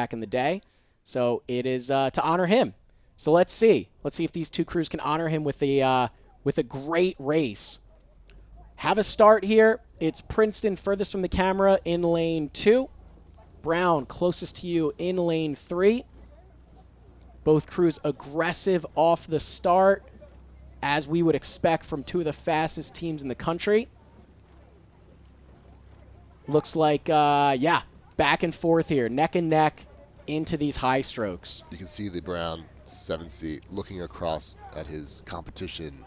back in the day. So it is to honor him. So let's see. Let's see if these two crews can honor him with a great race. Have a start here. It's Princeton furthest from the camera in lane 2. Brown closest to you in lane 3. Both crews aggressive off the start, as we would expect from two of the fastest teams in the country. Looks like, back and forth here, neck and neck into these high strokes. You can see the Brown 7-seat looking across at his competition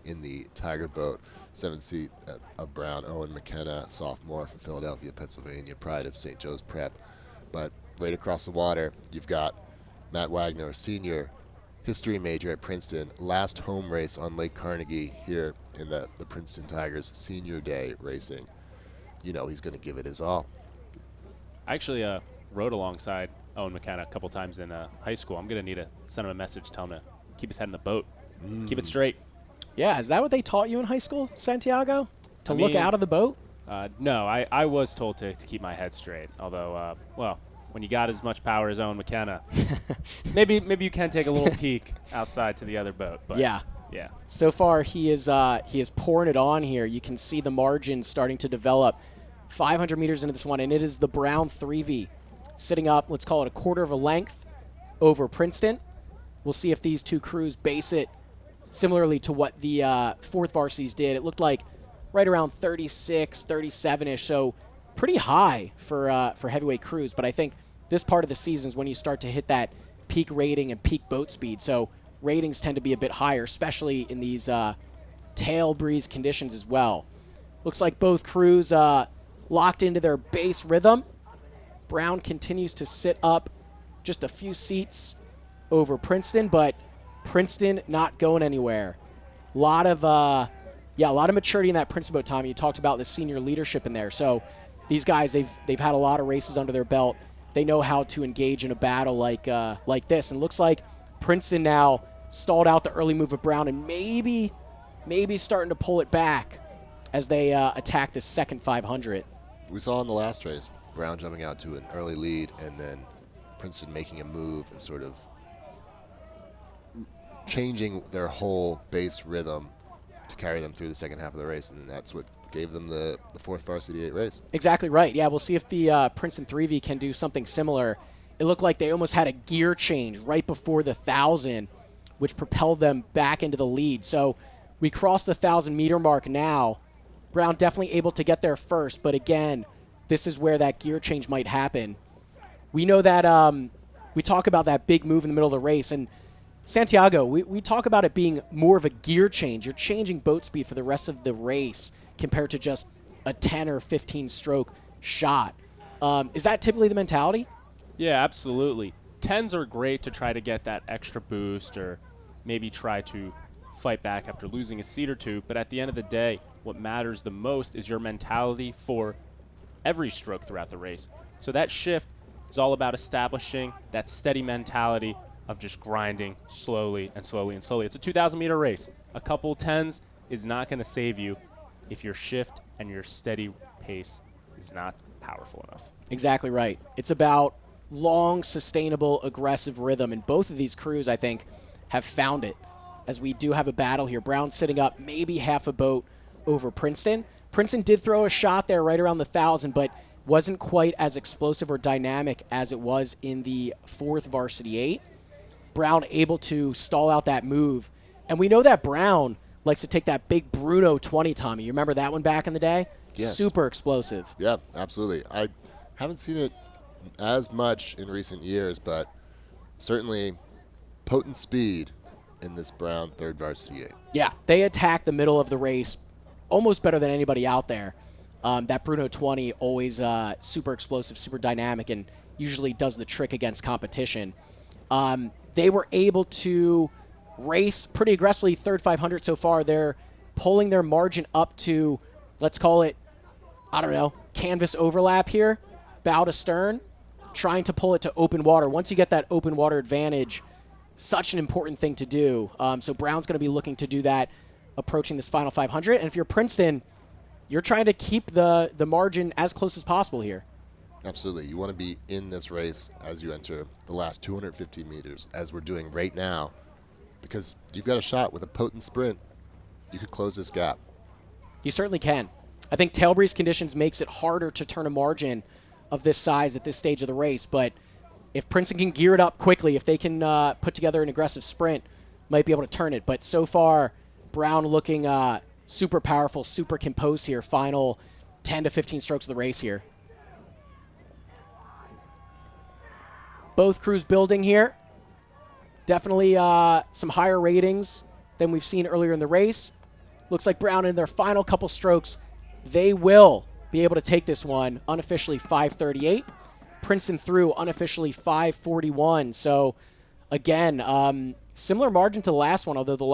in the Tiger boat. 7-seat of Brown, Owen McKenna, sophomore from Philadelphia, Pennsylvania, pride of St. Joe's Prep. But right across the water, you've got Matt Wagner, senior history major at Princeton, last home race on Lake Carnegie here in the Princeton Tigers senior day racing. You know he's going to give it his all. I actually rode alongside Owen McKenna a couple times in high school. I'm going to need to send him a message, tell him to keep his head in the boat, keep it straight. Yeah, is that what they taught you in high school, Santiago? To look out of the boat? No, I was told to keep my head straight. Although, when you got as much power as Owen McKenna, maybe you can take a little peek outside to the other boat. But yeah. So far, he is pouring it on here. You can see the margin starting to develop. 500 meters into this one, and it is the Brown 3V sitting up. Let's call it a quarter of a length over Princeton. We'll see if these two crews base it similarly to what the 4th Varsities did. It looked like right around 36, 37-ish, so pretty high for heavyweight crews. But I think this part of the season is when you start to hit that peak rating and peak boat speed. So ratings tend to be a bit higher, especially in these tail breeze conditions as well. Looks like both crews locked into their base rhythm. Brown continues to sit up just a few seats over Princeton, but Princeton not going anywhere. A lot of maturity in that Princeton boat, Tommy. You talked about the senior leadership in there. So these guys, they've had a lot of races under their belt. They know how to engage in a battle like this. And it looks like Princeton now stalled out the early move of Brown and maybe starting to pull it back as they attack the second 500. We saw in the last race, Brown jumping out to an early lead and then Princeton making a move and sort of changing their whole base rhythm to carry them through the second half of the race, and that's what gave them the 4th Varsity 8 race. Exactly right. Yeah, we'll see if the Princeton 3V can do something similar. It looked like they almost had a gear change right before the 1,000, which propelled them back into the lead. So we crossed the 1,000-meter mark now. Brown definitely able to get there first, but again, this is where that gear change might happen. We know that we talk about that big move in the middle of the race, and Santiago, we talk about it being more of a gear change. You're changing boat speed for the rest of the race compared to just a 10 or 15 stroke shot. Is that typically the mentality? Yeah, absolutely. 10s are great to try to get that extra boost or maybe try to fight back after losing a seat or two. But at the end of the day, what matters the most is your mentality for every stroke throughout the race. So that shift is all about establishing that steady mentality of just grinding slowly and slowly and slowly. It's a 2,000-meter race. A couple 10s is not going to save you if your shift and your steady pace is not powerful enough. Exactly right. It's about long, sustainable, aggressive rhythm, and both of these crews, I think, have found it, as we do have a battle here. Brown sitting up maybe half a boat over Princeton. Princeton did throw a shot there right around the 1,000, but wasn't quite as explosive or dynamic as it was in the 4th Varsity 8. Brown able to stall out that move. And we know that Brown likes to take that big Bruno 20, Tommy. You remember that one back in the day? Yes. Super explosive. Yeah, absolutely. I haven't seen it as much in recent years, but certainly potent speed in this Brown 3rd Varsity 8. Yeah, they attack the middle of the race almost better than anybody out there. That Bruno 20 always super explosive, super dynamic, and usually does the trick against competition. They were able to race pretty aggressively, 3rd 500 so far. They're pulling their margin up to, let's call it, I don't know, canvas overlap here, bow to stern, trying to pull it to open water. Once you get that open water advantage, such an important thing to do. So Brown's going to be looking to do that approaching this final 500. And if you're Princeton, you're trying to keep the margin as close as possible here. Absolutely. You want to be in this race as you enter the last 250 meters, as we're doing right now, because you've got a shot with a potent sprint. You could close this gap. You certainly can. I think tail breeze conditions makes it harder to turn a margin of this size at this stage of the race, but if Princeton can gear it up quickly, if they can put together an aggressive sprint, might be able to turn it. But so far, Brown looking super powerful, super composed here. Final 10 to 15 strokes of the race here. Both crews building here. Definitely some higher ratings than we've seen earlier in the race. Looks like Brown in their final couple strokes, they will be able to take this one unofficially 5:38. Princeton through unofficially 5:41. So again, similar margin to the last one, although the